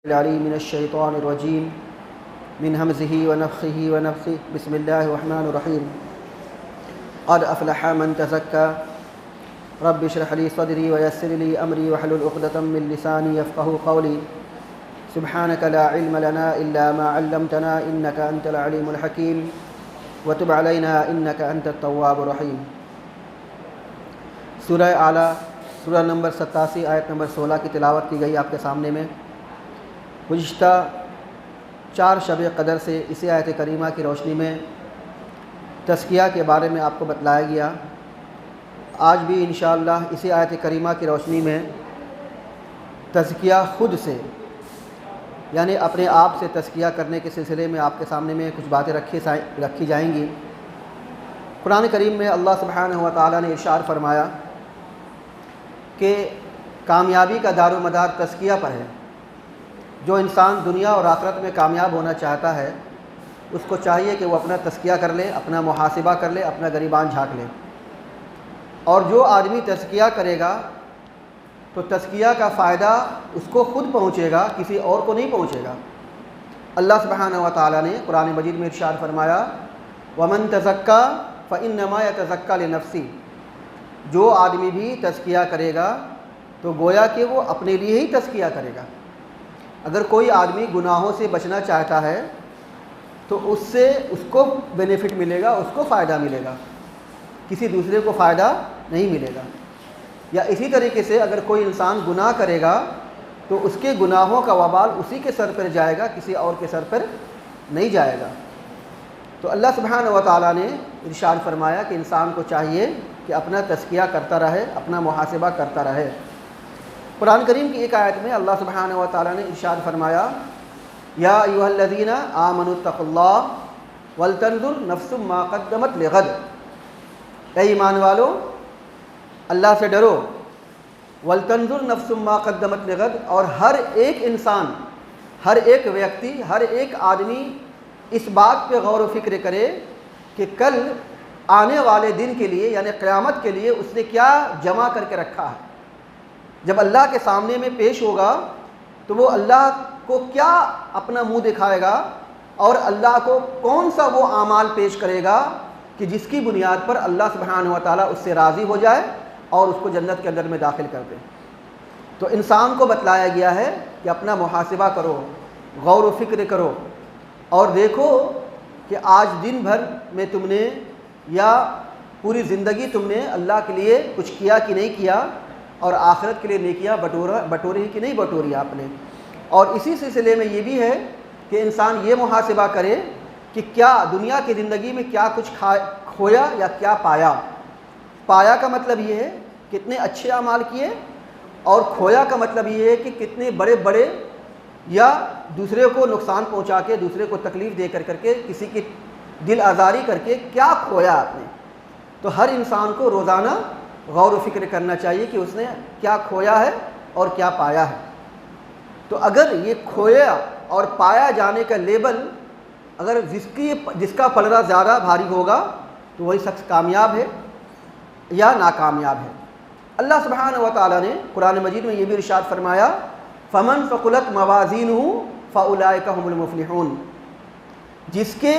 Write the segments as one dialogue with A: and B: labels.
A: العليم من الشيطان الرجيم من همزه ونفخه ونفثه بسم الله الرحمن الرحيم قد أفلح من تزكى رب اشرح لي صدري ويسر لي أمري واحلل عقدة من لساني يفقهوا قولي سبحانك لا علم لنا إلا ما علمتنا إنك أنت العليم الحكيم وتب علينا إنك أنت التواب الرحيم۔ سورہ اعلیٰ سورہ نمبر 87 آیت نمبر 16 کی تلاوت کی گئی آپ کے سامنے میں۔ گزشتہ 4 شب قدر سے اسی آیت کریمہ کی روشنی میں تزکیہ کے بارے میں آپ کو بتلایا گیا۔ آج بھی انشاءاللہ اسی آیت کریمہ کی روشنی میں تزکیہ خود سے یعنی اپنے آپ سے تزکیہ کرنے کے سلسلے میں آپ کے سامنے میں کچھ باتیں رکھی جائیں گی۔ قرآن کریم میں اللہ سبحانہ و تعالیٰ نے ارشاد فرمایا کہ کامیابی کا دار و مدار تزکیہ پر ہے۔ جو انسان دنیا اور آخرت میں کامیاب ہونا چاہتا ہے اس کو چاہیے کہ وہ اپنا تزکیہ کر لے، اپنا محاسبہ کر لے، اپنا گریبان جھانک لے۔ اور جو آدمی تزکیہ کرے گا تو تزکیہ کا فائدہ اس کو خود پہنچے گا، کسی اور کو نہیں پہنچے گا۔ اللہ سبحانہ و تعالیٰ نے قرآن مجید میں ارشاد فرمایا وَمَن تَزَكَّىٰ فَإِنَّمَا يَتَزَكَّىٰ لِنَفْسِهِ۔ جو آدمی بھی تزکیہ کرے گا تو گویا کہ وہ اپنے لیے ہی تزکیہ کرے گا۔ اگر کوئی آدمی گناہوں سے بچنا چاہتا ہے تو اس سے اس کو بینیفٹ ملے گا، اس کو فائدہ ملے گا، کسی دوسرے کو فائدہ نہیں ملے گا۔ یا اسی طریقے سے اگر کوئی انسان گناہ کرے گا تو اس کے گناہوں کا وبال اسی کے سر پر جائے گا، کسی اور کے سر پر نہیں جائے گا۔ تو اللہ سبحانہ و تعالیٰ نے ارشاد فرمایا کہ انسان کو چاہیے کہ اپنا تزکیہ کرتا رہے، اپنا محاسبہ کرتا رہے۔ قرآن کریم کی ایک آیت میں اللہ سبحانہ و تعالیٰ نے ارشاد فرمایا یا ایھا الذین آمنوا اتقوا اللہ ولتنظر نفس ما قدمت لغد۔ اے ایمان والو اللہ سے ڈرو، ولتنظر نفس ما قدمت لغد، اور ہر ایک انسان، ہر ایک ویکتی، ہر ایک آدمی اس بات پہ غور و فکر کرے کہ کل آنے والے دن کے لیے یعنی قیامت کے لیے اس نے کیا جمع کر کے رکھا ہے۔ جب اللہ کے سامنے میں پیش ہوگا تو وہ اللہ کو کیا اپنا منہ دکھائے گا اور اللہ کو کون سا وہ اعمال پیش کرے گا کہ جس کی بنیاد پر اللہ سبحانہ و تعالیٰ اس سے راضی ہو جائے اور اس کو جنت کے اندر میں داخل کر دے۔ تو انسان کو بتلایا گیا ہے کہ اپنا محاسبہ کرو، غور و فکر کرو اور دیکھو کہ آج دن بھر میں تم نے یا پوری زندگی تم نے اللہ کے لیے کچھ کیا کہ نہیں کیا، اور آخرت کے لیے نیکیاں بٹوری کہ نہیں بٹوری آپ نے۔ اور اسی سلسلے میں یہ بھی ہے کہ انسان یہ محاسبہ کرے کہ کیا دنیا کی زندگی میں کیا کچھ کھویا یا کیا پایا۔ پایا کا مطلب یہ ہے کتنے اچھے اعمال کیے، اور کھویا کا مطلب یہ ہے کہ کتنے بڑے بڑے یا دوسرے کو نقصان پہنچا کے، دوسرے کو تکلیف دے کر کے، کسی کی دل آزاری کر کے کیا کھویا آپ نے۔ تو ہر انسان کو روزانہ غور و فکر کرنا چاہیے کہ اس نے کیا کھویا ہے اور کیا پایا ہے۔ تو اگر یہ کھویا اور پایا جانے کا لیبل اگر جس کا پلڑا زیادہ بھاری ہوگا تو وہی شخص کامیاب ہے یا ناکامیاب ہے۔ اللہ سبحانہ و تعالیٰ نے قرآن مجید میں یہ بھی ارشاد فرمایا فمن ثقلت موازینہ فاولئک هم المفلحون۔ جس کے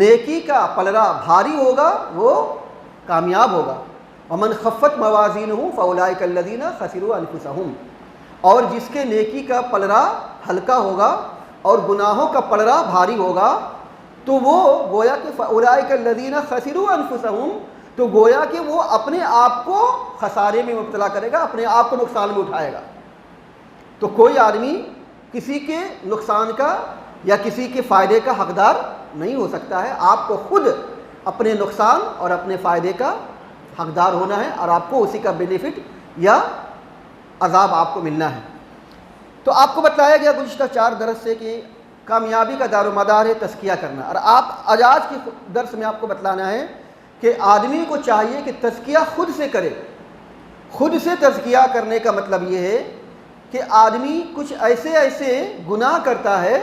A: نیکی کا پلڑا بھاری ہوگا وہ کامیاب ہوگا۔ ومن خفت موازینہ فاولئک الذین خسروا انفسهم۔ اور جس کے نیکی کا پلڑا ہلکا ہوگا اور گناہوں کا پلڑا بھاری ہوگا تو وہ گویا کہ فاولئک الذین خسروا انفسهم، تو گویا کہ وہ اپنے آپ کو خسارے میں مبتلا کرے گا، اپنے آپ کو نقصان میں اٹھائے گا۔ تو کوئی آدمی کسی کے نقصان کا یا کسی کے فائدے کا حقدار نہیں ہو سکتا ہے۔ آپ کو خود اپنے نقصان اور اپنے فائدے کا حقدار ہونا ہے، اور آپ کو اسی کا بینیفٹ یا عذاب آپ کو ملنا ہے۔ تو آپ کو بتلایا گیا گزشتہ 4 درس سے کہ کامیابی کا دار و مدار ہے تزکیہ کرنا، اور آج کی درس میں آپ کو بتلانا ہے کہ آدمی کو چاہیے کہ تزکیہ خود سے کرے۔ خود سے تزکیہ کرنے کا مطلب یہ ہے کہ آدمی کچھ ایسے گناہ کرتا ہے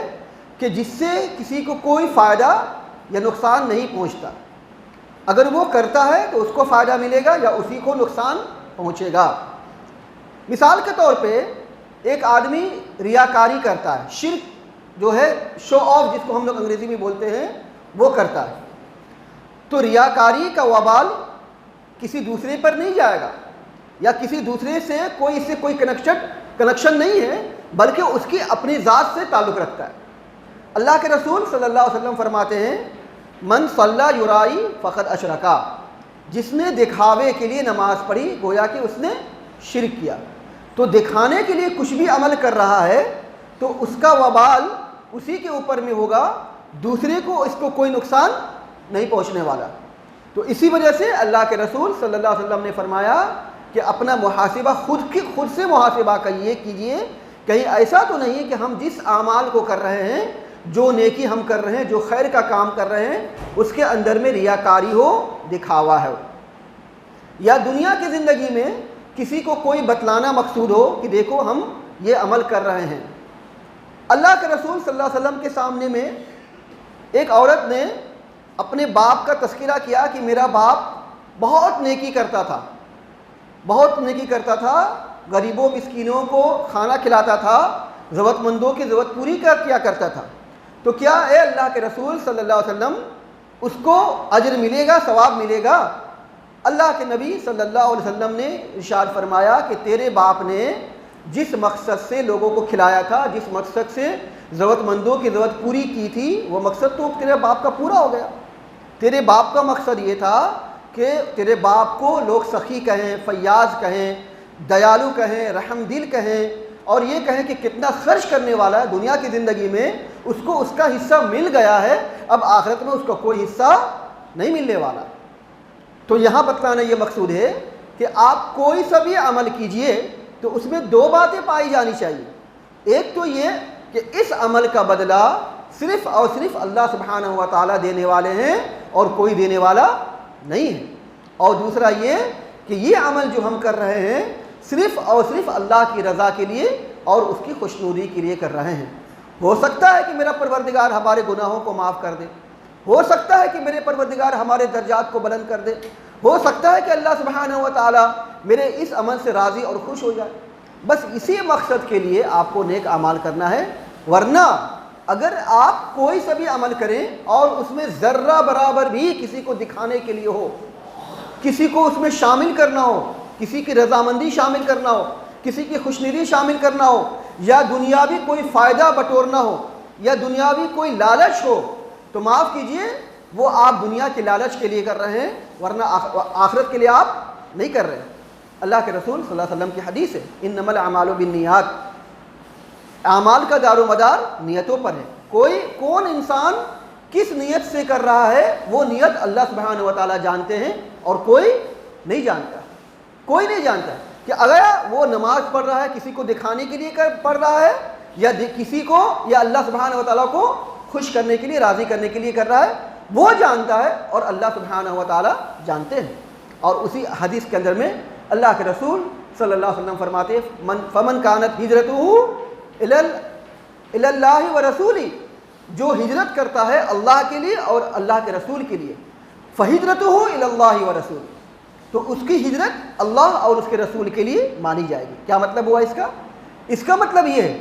A: کہ جس سے کسی کو کوئی فائدہ یا نقصان نہیں پہنچتا۔ اگر وہ کرتا ہے تو اس کو فائدہ ملے گا یا اسی کو نقصان پہنچے گا۔ مثال کے طور پہ ایک آدمی ریاکاری کرتا ہے، شرک جو ہے شو آف جس کو ہم لوگ انگریزی میں بولتے ہیں وہ کرتا ہے، تو ریاکاری کا وبال کسی دوسرے پر نہیں جائے گا، یا کسی دوسرے سے کوئی اس سے کوئی کنیکشن نہیں ہے، بلکہ اس کی اپنی ذات سے تعلق رکھتا ہے۔ اللہ کے رسول صلی اللہ علیہ وسلم فرماتے ہیں من صلی یرائی فقد اشرکا، جس نے دکھاوے کے لیے نماز پڑھی گویا کہ اس نے شرک کیا۔ تو دکھانے کے لیے کچھ بھی عمل کر رہا ہے تو اس کا وبال اسی کے اوپر میں ہوگا، دوسرے کو اس کو کوئی نقصان نہیں پہنچنے والا۔ تو اسی وجہ سے اللہ کے رسول صلی اللہ علیہ وسلم نے فرمایا کہ اپنا محاسبہ خود سے محاسبہ کیجئے، کہیں ایسا تو نہیں ہے کہ ہم جس اعمال کو کر رہے ہیں، جو نیکی ہم کر رہے ہیں، جو خیر کا کام کر رہے ہیں، اس کے اندر میں ریاکاری ہو، دکھاوا ہے، یا دنیا کی زندگی میں کسی کو کوئی بتلانا مقصود ہو کہ دیکھو ہم یہ عمل کر رہے ہیں۔ اللہ کے رسول صلی اللہ علیہ وسلم کے سامنے میں ایک عورت نے اپنے باپ کا تذکرہ کیا کہ میرا باپ بہت نیکی کرتا تھا، غریبوں مسکینوں کو کھانا کھلاتا تھا، ضرورت مندوں کی ضرورت پوری کیا کرتا تھا، تو کیا اے اللہ کے رسول صلی اللہ علیہ وسلم اس کو اجر ملے گا، ثواب ملے گا؟ اللہ کے نبی صلی اللہ علیہ وسلم نے ارشاد فرمایا کہ تیرے باپ نے جس مقصد سے لوگوں کو کھلایا تھا، جس مقصد سے ضرورت مندوں کی ضرورت پوری کی تھی، وہ مقصد تو تیرے باپ کا پورا ہو گیا۔ تیرے باپ کا مقصد یہ تھا کہ تیرے باپ کو لوگ سخی کہیں، فیاض کہیں، دیالو کہیں، رحم دل کہیں، اور یہ کہیں کہ کتنا خرچ کرنے والا ہے۔ دنیا کی زندگی میں اس کو اس کا حصہ مل گیا ہے، اب آخرت میں اس کو کوئی حصہ نہیں ملنے والا۔ تو یہاں بتلانا یہ مقصود ہے کہ آپ کوئی سا بھی عمل کیجئے تو اس میں دو باتیں پائی جانی چاہیے۔ ایک تو یہ کہ اس عمل کا بدلہ صرف اور صرف اللہ سبحانہ و تعالیٰ دینے والے ہیں اور کوئی دینے والا نہیں ہے، اور دوسرا یہ کہ یہ عمل جو ہم کر رہے ہیں صرف اور صرف اللہ کی رضا کے لیے اور اس کی خوشنودی کے لیے کر رہے ہیں۔ ہو سکتا ہے کہ میرا پروردگار ہمارے گناہوں کو معاف کر دے، ہو سکتا ہے کہ میرے پروردگار ہمارے درجات کو بلند کر دے، ہو سکتا ہے کہ اللہ سبحانہ و تعالیٰ میرے اس عمل سے راضی اور خوش ہو جائے۔ بس اسی مقصد کے لیے آپ کو نیک اعمال کرنا ہے، ورنہ اگر آپ کوئی سا بھی عمل کریں اور اس میں ذرہ برابر بھی کسی کو دکھانے کے لیے ہو، کسی کو اس میں شامل کرنا ہو، کسی کی رضامندی شامل کرنا ہو، کسی کی خوشنودی شامل کرنا ہو، یا دنیاوی کوئی فائدہ بٹورنا ہو، یا دنیاوی کوئی لالچ ہو، تو معاف کیجئے وہ آپ دنیا کے لالچ کے لیے کر رہے ہیں، ورنہ آخرت کے لیے آپ نہیں کر رہے ہیں۔ اللہ کے رسول صلی اللہ علیہ وسلم کی حدیث ہے انما الاعمال بالنیات، اعمال کا دار و مدار نیتوں پر ہے۔ کون انسان کس نیت سے کر رہا ہے وہ نیت اللہ سبحانہ و تعالیٰ جانتے ہیں، اور کوئی نہیں جانتا، کوئی نہیں جانتا کہ اگر وہ نماز پڑھ رہا ہے کسی کو دکھانے کے لیے پڑھ رہا ہے، یا کسی کو یا اللہ سبحانہ و تعالیٰ کو خوش کرنے کے لیے، راضی کرنے کے لیے کر رہا ہے، وہ جانتا ہے اور اللہ سبحانہ و تعالیٰ جانتے ہیں۔ اور اسی حدیث کے اندر میں اللہ کے رسول صلی اللہ علیہ وسلم فرماتے ہیں فمن کانت ہجرتہ الی اللہ ورسولہ، جو ہجرت کرتا ہے اللہ کے لیے اور اللہ کے رسول کے لیے، فہجرتہ الی اللہ ورسولہ، تو اس کی ہجرت اللہ اور اس کے رسول کے لیے مانی جائے گی۔ کیا مطلب ہوا اس کا؟ اس کا مطلب یہ ہے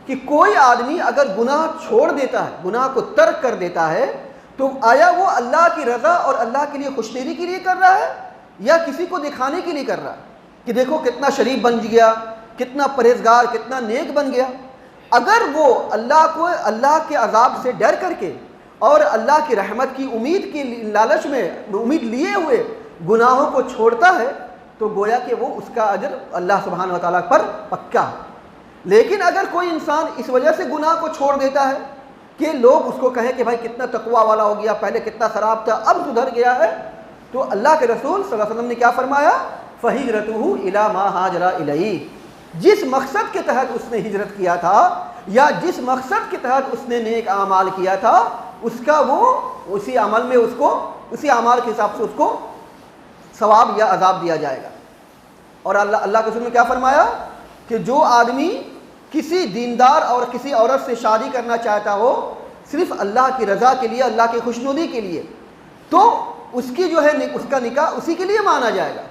A: کہ کوئی آدمی اگر گناہ چھوڑ دیتا ہے، گناہ کو ترک کر دیتا ہے، تو آیا وہ اللہ کی رضا اور اللہ کے لیے خوشنودی کے لیے کر رہا ہے، یا کسی کو دکھانے کے لیے کر رہا ہے کہ دیکھو کتنا شریف بن گیا، کتنا پرہیزگار، کتنا نیک بن گیا؟ اگر وہ اللہ کے عذاب سے ڈر کر کے اور اللہ کی رحمت کی امید کی لالچ میں امید لیے ہوئے گناہوں کو چھوڑتا ہے تو گویا کہ وہ اس کا اجر اللہ سبحانہ و تعالیٰ پر پکا ہے۔ لیکن اگر کوئی انسان اس وجہ سے گناہ کو چھوڑ دیتا ہے کہ لوگ اس کو کہیں کہ بھائی کتنا تقوی والا ہو گیا، پہلے کتنا خراب تھا اب سدھر گیا ہے، تو اللہ کے رسول صلی اللہ علیہ وسلم نے کیا فرمایا؟ فہجرتہ الی ما ہاجر الیہ، جس مقصد کے تحت اس نے ہجرت کیا تھا یا جس مقصد کے تحت اس نے نیک اعمال کیا تھا، اس کا وہ اسی عمل میں اسی اعمال کے حساب سے اس کو ثواب یا عذاب دیا جائے گا۔ اور اللہ کے رسول نے کیا فرمایا کہ جو آدمی کسی دیندار اور کسی عورت سے شادی کرنا چاہتا ہو صرف اللہ کی رضا کے لیے، اللہ کی خوشنودی کے لیے، تو اس کی جو ہے اس کا نکاح اسی کے لیے مانا جائے گا۔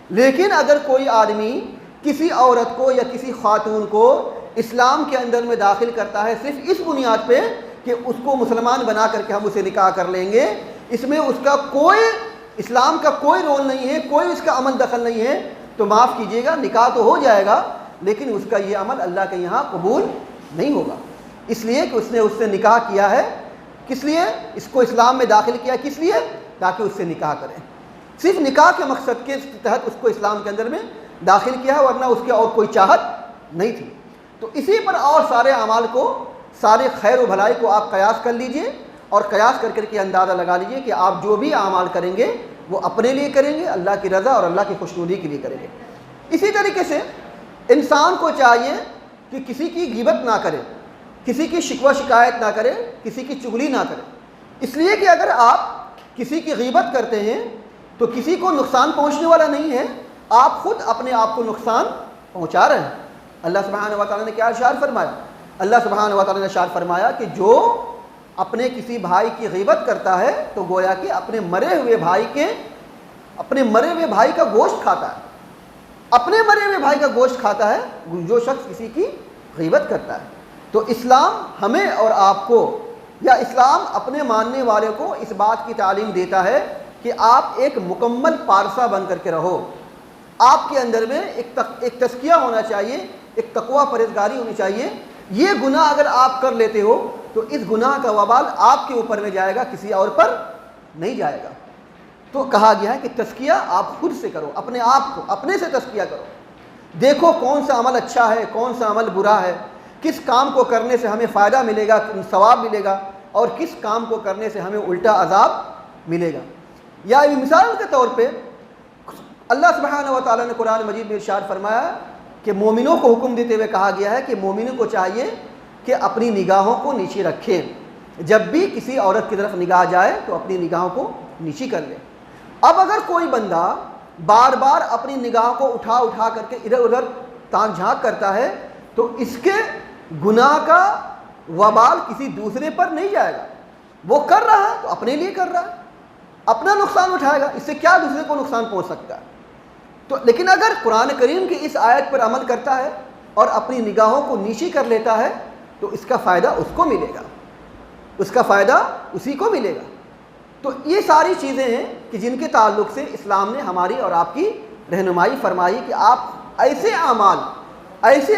A: لیکن اگر کوئی آدمی کسی عورت کو یا کسی خاتون کو اسلام کے اندر میں داخل کرتا ہے صرف اس بنیاد پہ کہ اس کو مسلمان بنا کر کے ہم اسے نکاح کر لیں گے، اس میں اس کا کوئی اسلام کا کوئی رول نہیں ہے، کوئی اس کا عمل دخل نہیں ہے، تو معاف کیجیے گا، نکاح تو ہو جائے گا لیکن اس کا یہ عمل اللہ کے یہاں قبول نہیں ہوگا، اس لیے کہ اس نے اس سے نکاح کیا ہے۔ کس لیے اس کو اسلام میں داخل کیا؟ کس لیے؟ تاکہ اس سے نکاح کریں، صرف نکاح کے مقصد کے تحت اس کو اسلام کے اندر میں داخل کیا ہے، ورنہ اس کے اور کوئی چاہت نہیں تھی۔ تو اسی پر اور سارے اعمال کو، سارے خیر و بھلائی کو آپ قیاس کر لیجئے، اور قیاس کر کے اندازہ لگا لیجئے کہ آپ جو بھی اعمال کریں گے وہ اپنے لیے کریں گے، اللہ کی رضا اور اللہ کی خوشنودی کے لیے کریں گے۔ اسی طریقے سے انسان کو چاہیے کہ کسی کی غیبت نہ کرے، کسی کی شکوہ شکایت نہ کرے، کسی کی چغلی نہ کرے، اس لیے کہ اگر آپ کسی کی غیبت کرتے ہیں تو کسی کو نقصان پہنچنے والا نہیں ہے، آپ خود اپنے آپ کو نقصان پہنچا رہے ہیں۔ اللہ سبحانہ و تعالیٰ نے کیا ارشاد فرمایا؟ اللہ سبحانہ و تعالیٰ نے ارشاد فرمایا کہ جو اپنے کسی بھائی کی غیبت کرتا ہے تو گویا کہ اپنے مرے ہوئے بھائی کا گوشت کھاتا ہے، اپنے مرے ہوئے بھائی کا گوشت کھاتا ہے جو شخص کسی کی غیبت کرتا ہے۔ تو اسلام ہمیں اور آپ کو، یا اسلام اپنے ماننے والے کو اس بات کی تعلیم دیتا ہے کہ آپ ایک مکمل پارسا بن کر کے رہو، آپ کے اندر میں ایک تزکیہ ہونا چاہیے، ایک تقوی پرہیزگاری ہونی چاہیے۔ یہ گناہ اگر آپ کر لیتے ہو تو اس گناہ کا وبال آپ کے اوپر میں جائے گا، کسی اور پر نہیں جائے گا۔ تو کہا گیا ہے کہ تزکیہ آپ خود سے کرو، اپنے آپ کو اپنے سے تزکیہ کرو، دیکھو کون سا عمل اچھا ہے، کون سا عمل برا ہے، کس کام کو کرنے سے ہمیں فائدہ ملے گا، ثواب ملے گا، اور کس کام کو کرنے سے ہمیں الٹا عذاب ملے گا۔ یا مثال کے طور پہ اللہ سبحانہ و تعالیٰ نے قرآن مجید میں ارشاد فرمایا کہ مومنوں کو حکم دیتے ہوئے کہا گیا ہے کہ مومنوں کو چاہیے کہ اپنی نگاہوں کو نیچے رکھیں، جب بھی کسی عورت کی طرف نگاہ جائے تو اپنی نگاہوں کو نیچی کر لے۔ اب اگر کوئی بندہ بار بار اپنی نگاہ کو اٹھا کر کے ادھر ادھر تان جھانک کرتا ہے تو اس کے گناہ کا وبال کسی دوسرے پر نہیں جائے گا، وہ کر رہا ہے تو اپنے لیے کر رہا ہے، اپنا نقصان اٹھائے گا، اس سے کیا دوسرے کو نقصان پہنچ سکتا ہے؟ تو لیکن اگر قرآن کریم کی اس آیت پر عمل کرتا ہے اور اپنی نگاہوں کو نیچی کر لیتا ہے تو اس کا فائدہ اس کو ملے گا، اس کا فائدہ اسی کو ملے گا۔ تو یہ ساری چیزیں ہیں کہ جن کے تعلق سے اسلام نے ہماری اور آپ کی رہنمائی فرمائی کہ آپ ایسے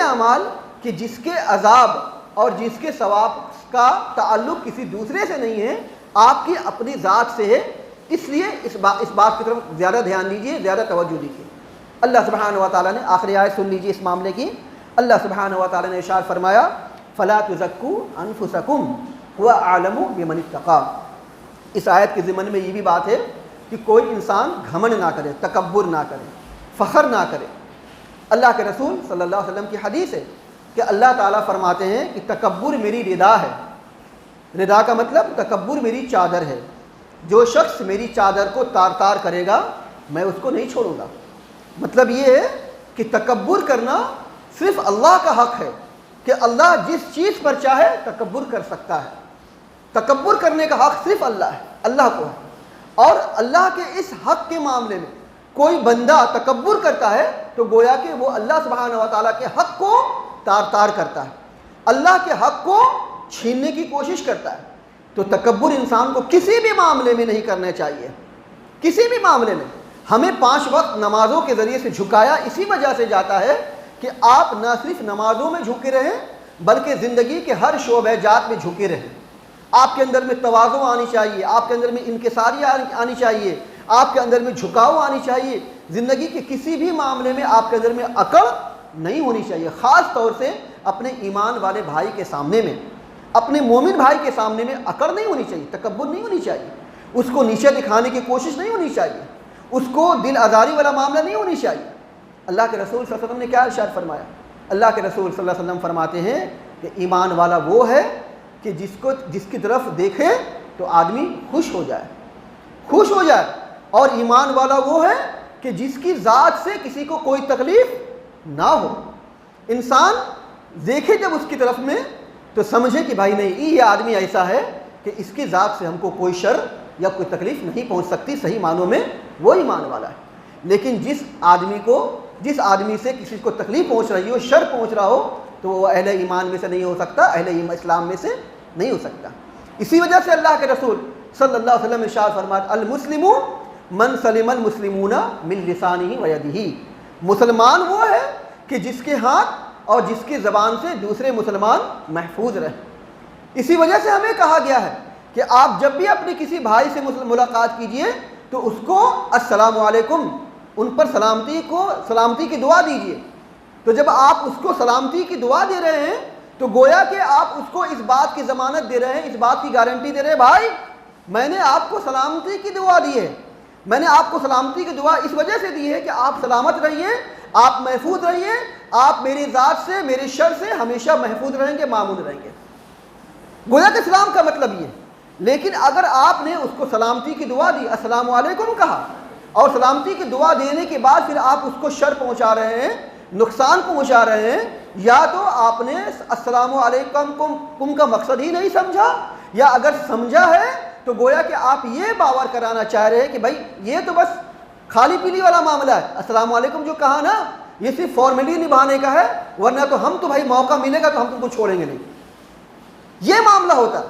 A: اعمال کہ جس کے عذاب اور جس کے ثواب کا تعلق کسی دوسرے سے نہیں ہے، آپ کی اپنی ذات سے ہے، اس لیے اس بات کی طرف زیادہ دھیان دیجیے، زیادہ توجہ دیجیے۔ اللہ سبحانہ و تعالیٰ نے آخری آیت سن لیجیے اس معاملے کی۔ اللہ سبحانہ و تعالیٰ نے ارشاد فرمایا فَلَا تُزَكُّوا أَنفُسَكُمْ هُوَ أَعْلَمُ بِمَنِ اتَّقَىٰ۔ اس آیت کے ضمن میں یہ بھی بات ہے کہ کوئی انسان گھمنڈ نہ کرے، تکبر نہ کرے، فخر نہ کرے۔ اللہ کے رسول صلی اللہ علیہ وسلم کی حدیث ہے کہ اللہ تعالیٰ فرماتے ہیں کہ تکبر میری ردا ہے، ردا کا مطلب تکبر میری چادر ہے، جو شخص میری چادر کو تار تار کرے گا میں اس کو نہیں چھوڑوں گا۔ مطلب یہ ہے کہ تکبر کرنا صرف اللہ کا حق ہے کہ اللہ جس چیز پر چاہے تکبر کر سکتا ہے، تکبر کرنے کا حق صرف اللہ ہے، اللہ کو ہے، اور اللہ کے اس حق کے معاملے میں کوئی بندہ تکبر کرتا ہے تو گویا کہ وہ اللہ سبحانہ و تعالیٰ کے حق کو تار تار کرتا ہے، اللہ کے حق کو چھیننے کی کوشش کرتا ہے۔ تو تکبر انسان کو کسی بھی معاملے میں نہیں کرنا چاہیے، کسی بھی معاملے میں۔ ہمیں 5 وقت نمازوں کے ذریعے سے جھکایا اسی وجہ سے جاتا ہے کہ آپ نہ صرف نمازوں میں جھکے رہیں بلکہ زندگی کے ہر شعبہ جات میں جھکے رہیں۔ آپ کے اندر میں تواضع آنی چاہیے، آپ کے اندر میں انکساری آنی چاہیے، آپ کے اندر میں جھکاؤ آنی چاہیے، زندگی کے کسی بھی معاملے میں آپ کے اندر میں اکڑ نہیں ہونی چاہیے، خاص طور سے اپنے ایمان والے بھائی کے سامنے میں، اپنے مومن بھائی کے سامنے میں اکڑ نہیں ہونی چاہیے، تکبر نہیں ہونی چاہیے، اس کو نیچے دکھانے کی کوشش نہیں ہونی چاہیے، اس کو دل آزاری والا معاملہ نہیں ہونی چاہیے۔ اللہ کے رسول صلی اللہ علیہ وسلم نے کیا ارشاد فرمایا؟ اللہ کے رسول صلی اللہ علیہ وسلم فرماتے ہیں کہ ایمان والا وہ ہے کہ جس کی طرف دیکھے تو آدمی خوش ہو جائے، اور ایمان والا وہ ہے کہ جس کی ذات سے کسی کو کوئی تکلیف نہ ہو۔ انسان دیکھے جب اس کی طرف میں تو سمجھے کہ بھائی نہیں، یہ آدمی ایسا ہے کہ اس کی ذات سے ہم کو کوئی شر یا کوئی تکلیف نہیں پہنچ سکتی، صحیح معنوں میں وہ ایمان والا ہے۔ لیکن جس آدمی سے کسی کو تکلیف پہنچ رہی ہو، شر پہنچ رہا ہو، تو وہ اہل ایمان میں سے نہیں ہو سکتا، اہل اسلام میں سے نہیں ہو سکتا۔ اسی وجہ سے اللہ کے رسول صلی اللہ علیہ وسلم ارشاد فرماتے المسلم من سلم المسلمون من لسانہ و یدہ، مسلمان وہ ہے کہ جس کے ہاتھ اور جس کی زبان سے دوسرے مسلمان محفوظ رہیں۔ اسی وجہ سے ہمیں کہا گیا ہے کہ آپ جب بھی اپنے کسی بھائی سے ملاقات کیجئے تو اس کو السلام علیکم، ان پر سلامتی کی دعا دیجئے۔ تو جب آپ اس کو سلامتی کی دعا دے رہے ہیں تو گویا کہ آپ اس کو اس بات کی ضمانت دے رہے ہیں، اس بات کی گارنٹی دے رہے ہیں، بھائی میں نے آپ کو سلامتی کی دعا دی ہے، میں نے آپ کو سلامتی کی دعا اس وجہ سے دی ہے کہ آپ سلامت رہیے، آپ محفوظ رہیے، آپ میری ذات سے، میری شر سے ہمیشہ محفوظ رہیں گے، معمون رہیں گے۔ گویا کہ اسلام کا مطلب یہ۔ لیکن اگر آپ نے اس کو سلامتی کی دعا دی، السلام علیکم کہا، اور سلامتی کی دعا دینے کے بعد پھر آپ اس کو شر پہنچا رہے ہیں، نقصان پہنچا رہے ہیں، یا تو آپ نے السلام علیکم کا مقصد ہی نہیں سمجھا، یا اگر سمجھا ہے تو گویا کہ آپ یہ باور کرانا چاہ رہے ہیں کہ بھائی یہ تو بس کھالی پیلی والا معاملہ ہے، السلام علیکم جو کہا نا یہ صرف فارمیلٹی نبھانے کا ہے، ورنہ تو ہم تو بھائی موقع ملے گا تو ہم تم کو چھوڑیں گے نہیں، یہ معاملہ ہوتا۔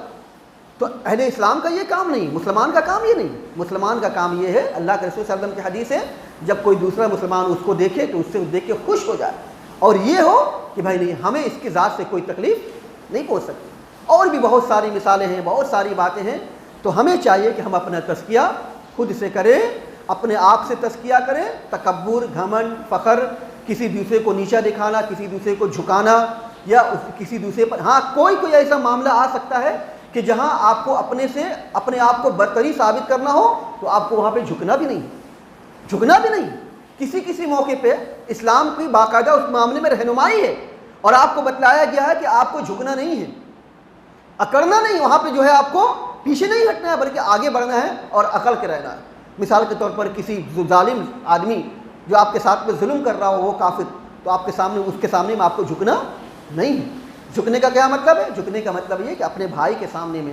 A: تو اہل اسلام کا یہ کام نہیں، مسلمان کا کام یہ نہیں، مسلمان کا کام یہ ہے، اللہ کے رسول صلی اللہ علیہ وسلم کی حدیث ہے، جب کوئی دوسرا مسلمان اس کو دیکھے تو اس سے دیکھ کے خوش ہو جائے، اور یہ ہو کہ بھائی نہیں ہمیں اس کی ذات سے کوئی تکلیف نہیں پہنچ سکتی۔ اور بھی بہت ساری مثالیں ہیں، بہت ساری باتیں ہیں۔ تو ہمیں چاہیے کہ ہم اپنا تزکیہ خود سے کریں، اپنے آپ سے تزکیہ کریں، تکبر، گھمنڈ، فخر، کسی دوسرے کو نیچا دکھانا، کسی دوسرے کو جھکانا، یا کسی دوسرے پر، ہاں کوئی ایسا معاملہ آ سکتا ہے کہ جہاں آپ کو اپنے آپ کو برتری ثابت کرنا ہو تو آپ کو وہاں پہ جھکنا بھی نہیں۔ کسی موقع پہ اسلام کی باقاعدہ اس معاملے میں رہنمائی ہے، اور آپ کو بتلایا گیا ہے کہ آپ کو جھکنا نہیں ہے، اکڑنا نہیں، وہاں پہ جو ہے آپ کو پیچھے نہیں ہٹنا ہے بلکہ آگے بڑھنا ہے اور عقل کے رہنا ہے۔ مثال کے طور پر کسی ظالم آدمی جو آپ کے ساتھ میں ظلم کر رہا ہو، وہ کافر، تو آپ کے سامنے، اس کے سامنے میں آپ کو جھکنا نہیں ہے۔ جھکنے کا کیا مطلب ہے؟ جھکنے کا مطلب یہ کہ اپنے بھائی کے سامنے میں،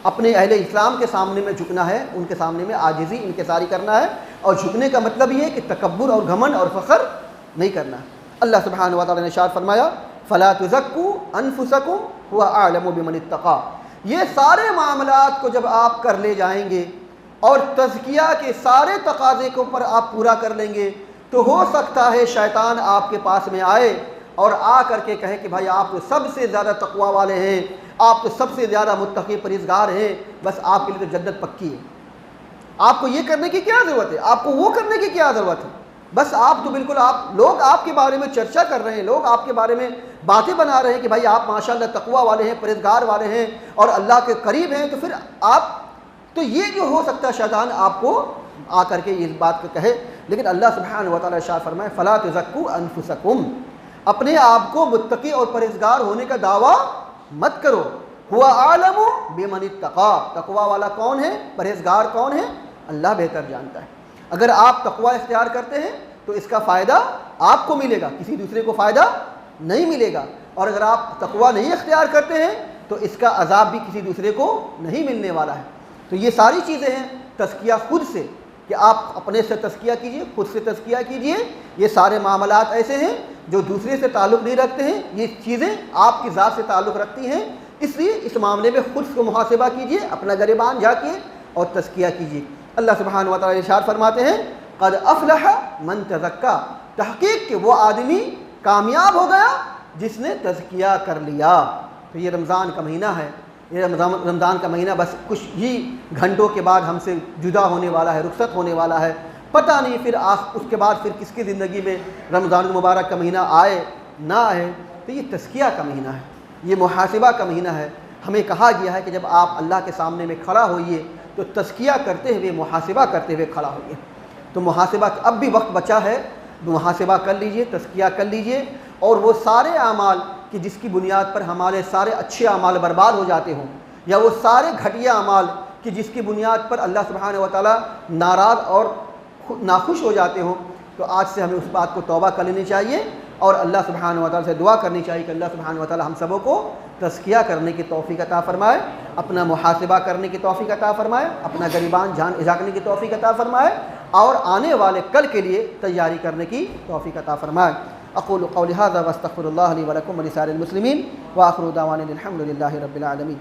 A: اپنے اہل اسلام کے سامنے میں جھکنا ہے، ان کے سامنے میں عاجزی انکساری کرنا ہے، اور جھکنے کا مطلب یہ ہے کہ تکبر اور گھمنڈ اور فخر نہیں کرنا ہے۔ اللہ سبحانہ و تعالی نے ارشاد فرمایا فلا تزکوا انفسکم هو اعلم بمن اتقى۔ یہ سارے معاملات کو جب آپ کر لے جائیں گے اور تزکیہ کے سارے تقاضے کو پر آپ پورا کر لیں گے تو ہو سکتا ہے شیطان آپ کے پاس میں آئے اور آ کر کے کہے کہ بھائی آپ تو سب سے زیادہ تقوی والے ہیں، آپ تو سب سے زیادہ متقی پرہیزگار ہیں، بس آپ کے لیے تو جنت پکی ہے، آپ کو یہ کرنے کی کیا ضرورت ہے، آپ کو وہ کرنے کی کیا ضرورت ہے، بس آپ تو بالکل، لوگ آپ کے بارے میں چرچا کر رہے ہیں، لوگ آپ کے بارے میں باتیں بنا رہے ہیں کہ بھائی آپ ماشاءاللہ تقوی والے ہیں، پرہیزگار والے ہیں اور اللہ کے قریب ہیں، تو پھر آپ تو یہ جو ہو سکتا ہے شیطان آپ کو آ کر کے اس بات کو کہے۔ لیکن اللہ سبحانہ و تعالی ارشاد فرمائے فلا تزکوا انفسکم، اپنے آپ کو متقی اور پرہیزگار ہونے کا دعویٰ مت کرو، هو اعلم بمن اتقى، تقوی والا کون ہے، پرہیزگار کون ہے، اللہ بہتر جانتا ہے۔ اگر آپ تقوی اختیار کرتے ہیں تو اس کا فائدہ آپ کو ملے گا، کسی دوسرے کو فائدہ نہیں ملے گا، اور اگر آپ تقوی نہیں اختیار کرتے ہیں تو اس کا عذاب بھی کسی دوسرے کو نہیں ملنے والا ہے۔ تو یہ ساری چیزیں ہیں، تزکیہ خود سے، کہ آپ اپنے سے تزکیہ کیجئے، خود سے تزکیہ کیجئے۔ یہ سارے معاملات ایسے ہیں جو دوسرے سے تعلق نہیں رکھتے ہیں، یہ چیزیں آپ کی ذات سے تعلق رکھتی ہیں، اس لیے اس معاملے میں خود کو محاسبہ کیجئے، اپنا گریبان جھانکیے اور تزکیہ کیجئے۔ اللہ سبحانہ و تعالی ارشاد فرماتے ہیں قد افلح من تزکا، تحقیق کہ وہ آدمی کامیاب ہو گیا جس نے تزکیہ کر لیا۔ تو یہ رمضان کا مہینہ ہے، یہ رمضان کا مہینہ بس کچھ ہی گھنٹوں کے بعد ہم سے جدا ہونے والا ہے، رخصت ہونے والا ہے، پتہ نہیں پھر اس کے بعد پھر کس کی زندگی میں رمضان المبارک کا مہینہ آئے نہ آئے۔ تو یہ تزکیہ کا مہینہ ہے، یہ محاسبہ کا مہینہ ہے۔ ہمیں کہا گیا ہے کہ جب آپ اللہ کے سامنے میں کھڑا ہوئیے تو تزکیہ کرتے ہوئے، محاسبہ کرتے ہوئے کھڑا ہوئیے۔ تو محاسبہ اب بھی وقت بچا ہے، محاسبہ کر لیجئے، تزکیہ کر لیجئے، اور وہ سارے اعمال کہ جس کی بنیاد پر ہمارے سارے اچھے اعمال برباد ہو جاتے ہوں، یا وہ سارے گھٹیا اعمال کہ جس کی بنیاد پر اللہ سبحانہ و تعالیٰ ناراض اور ناخوش ہو جاتے ہوں، تو آج سے ہمیں اس بات کو توبہ کر لینی چاہیے، اور اللہ سبحانہ و تعالیٰ سے دعا کرنی چاہیے کہ اللہ سبحانہ و تعالیٰ ہم سبوں کو تزکیہ کرنے کی توفیق عطا فرمائے، اپنا محاسبہ کرنے کی توفیق عطا فرمائے، اپنا گریبان جھانکنے کی توفیق عطا فرمائے، اور آنے والے کل کے لیے تیاری کرنے کی توفیق عطا فرمائے۔ اقول قولی ھذا واستغفر اللہ لی ولکم ولسائر المسلمین وآخر دعوانا الحمد للہ رب العالمین.